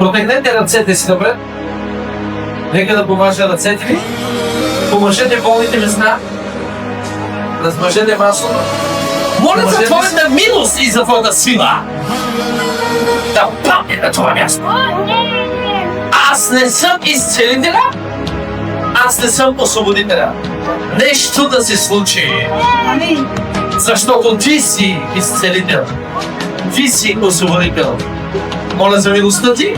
Протегнете ръцете си напред. Нека да помажа ръцете ви. Помажете болните места. Размажете масло. Моля за твоята милост и за твоята сила. Да падне на това място. Аз не съм изцелителя. Аз не съм освободителя. Нещо да се случи. Защото ти си изцелител. Ти си освободител. Моля за милостта ти.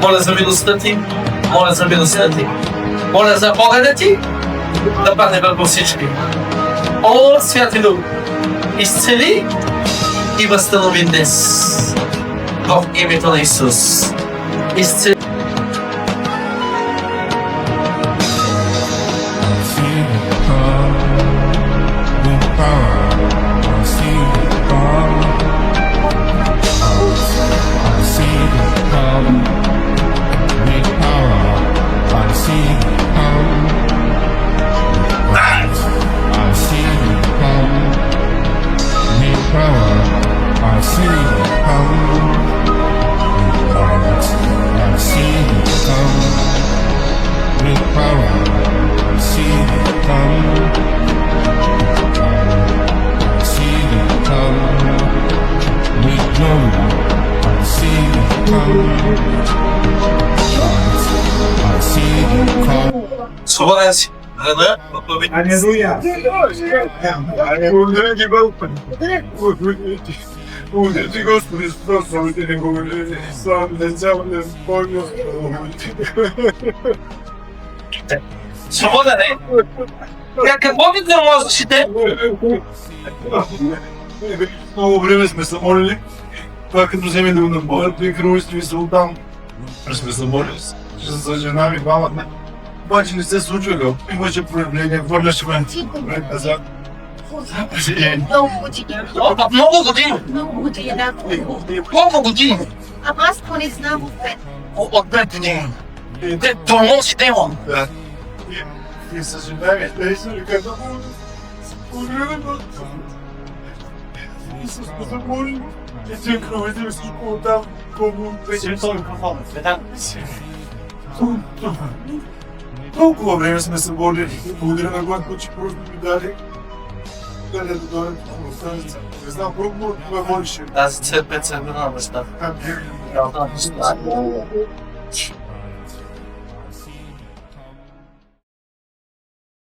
Моля за милостта ти. Моля за милостта ти. Моля за огъня ти да падне върху всички. О, Святи Дух, изцели и възстанови днес. В името на Исус. Изцели. Свободен си. Аллилуйя. Благодаря ти, Господи. Благодаря ти, Господи, за това славите негови. Слава на цялата Божия. Свободен е. Какво ви да можете? Много време сме се молили. Това като вземе да го наборят, и кръвите ми се отдам. Сме се молили за жена ми, двамата. Обаче не се случваха. Имаше проявление, върляше ме назад. Много години. Много години. Много години, да. Колко години? Ама аз то не знам отпред. От 5 години. Те тормози дело. Да. И съжаляваме, те са ли като споделено. И се спозамолим. И те кръвите ми всичко оттам. Колко вече този микрофон. Толкова време сме се молили. Благодаря на Господа, че просто ми даде. Даде да дойдем в останица. Не знам колко ме молише. Тази църква е църква на баща. Там Да, да.